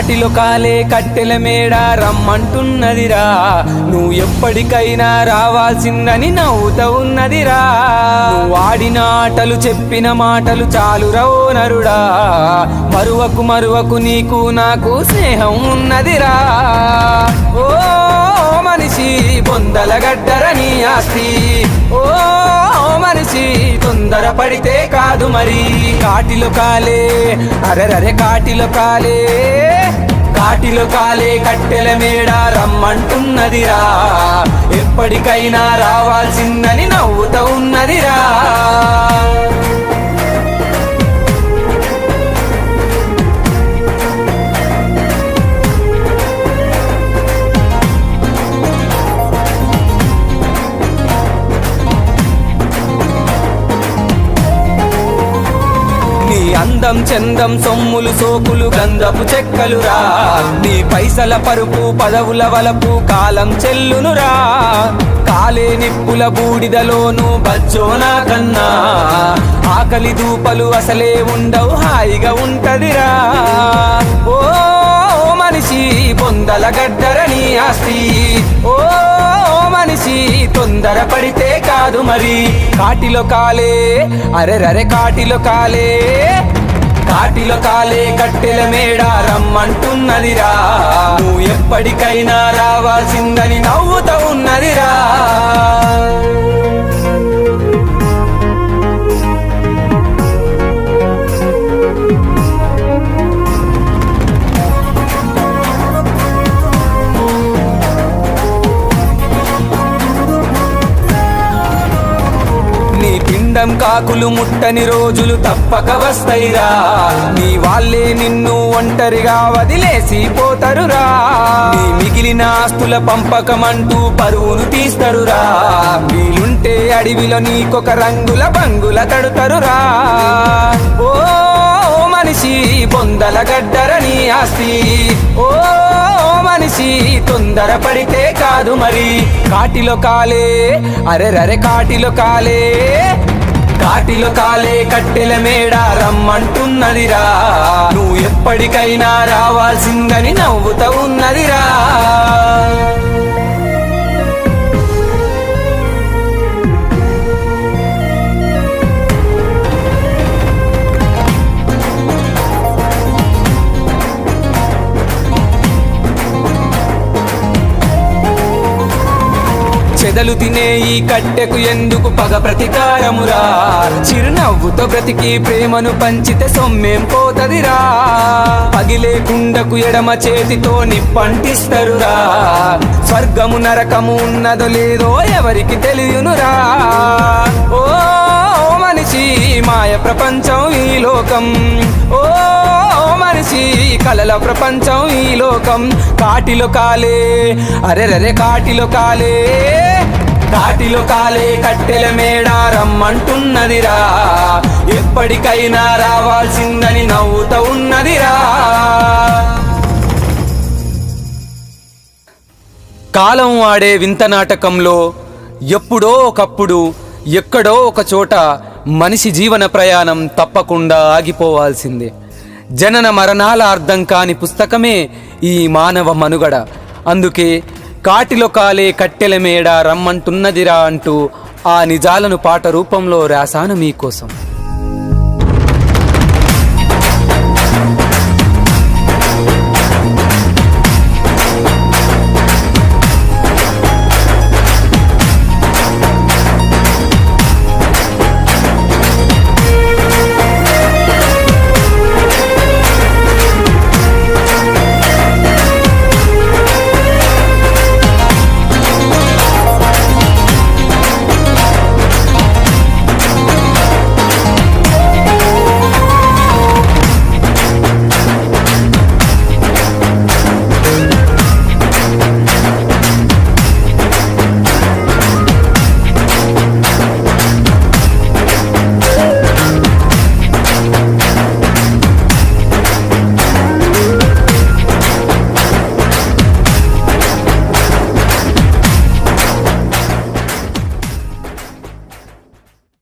కాటిలో కాలే కట్టెల మేడ రమ్మంటున్నదిరా, నువ్వు ఎప్పటికైనా రావాల్సిందని నవ్వుతా ఉన్నదిరా. నువ్వు ఆడిన ఆటలు చెప్పిన మాటలు చాలురా ఓ నరుడా, మరువకు మరువకు నీకు నాకు స్నేహం ఉన్నదిరా. ఓ మనిషి బొందల గడ్డర నీ ఆస్తి, ఓ మనిషి తొందర పడితే కాదు మరి. కాటిలో కాలే అరెరరే కాటిలో కాలే, కాటిలో కాలే కట్టెల మేడ రమ్మంటున్నదిరా, ఎప్పటికైనా రావాల్సిందని నవ్వుతా ఉన్నదిరా. నీ అందం చందం సొమ్ములు సోకులు గంధపు చెక్కలురా, నీ పైసల పరుపు పదవుల వలపు కాలం చెల్లునురా. కాలే నిప్పుల బూడిదలోను బజ్జోనా కన్నా, ఆకలి దూపలు అసలే ఉండవు హాయిగా ఉంటదిరా. ఓ మనిషి బొందల గడ్డర నీ ఆస్తి, ఓ మనిషి తొందర పడితే కాదు మరి. కాటిలో కాలే అరెరరే కాటిలో కాలే, కాటిలో కాలే కట్టెల మేడ రమ్మంటున్నదిరా, నువ్వు ఎప్పటికైనా రావాల్సిందని నవ్వుతా ఉన్నదిరా. నీ పిండం కాకులు ముట్టని రోజులు తప్పక వస్తాయిరా, నీ వాళ్ళే నిన్ను ఒంటరిగా వదిలేసి పోతరురా. నీ మిగిలిన ఆస్తుల పంపకమంటూ పరువును తీస్తరురా, వీలుంటే అడవిలో నీకొక రంగుల బంగుల తడుతరురా. ఓ మనిషి బొందల గడ్డర నీ ఆస్తి, ఓ మనిషి తొందర పడితే కాదు మరి. కాటిలో కాలే అరెరరే కాటిలో కాలే, కాటిలో కాలే కట్టెల మేడ రమ్మంటున్నదిరా, నువ్వు ఎప్పటికైనా రావాల్సిందని నవ్వుతా ఉన్నదిరా. చెదలు తినే ఈ కట్టెకు ఎందుకు పగ ప్రతీకారమురా, చిరునవ్వుతో బ్రతికి ప్రేమను పంచితే సొమ్మేం పోతదిరా. పగిలే కుండకు ఎడమ చేతితో నిప్పంటిస్తరురా, స్వర్గము నరకము ఉన్నదో లేదో ఎవరికి తెలియనురా. ఓ మనిషి మాయ ప్రపంచం ఈ లోకం, ఓ మనిషి కలల ప్రపంచం ఈ లోకం. కాటిలో కాలే అరెరరే కాటిలో కాలే, కాటిలో కాలే కట్టెల మేడ రమ్మంటున్నదిరా, ఎప్పటికైనా రావాల్సిందని నవ్వుతా ఉన్నదిరా. కాలం ఆడే వింత నాటకంలో ఎప్పుడో ఒకప్పుడు ఎక్కడో ఒక చోట మనిషి జీవన ప్రయాణం తప్పకుండా ఆగిపోవాల్సిందే. జనన మరణాల అర్థం కాని పుస్తకమే ఈ మానవ మనుగడ. అందుకే కాటిలో కాలే కట్టెల మేడ రమ్మంటున్నదిరా అంటూ ఆ నిజాలను పాట రూపంలో రాశాను మీకోసం.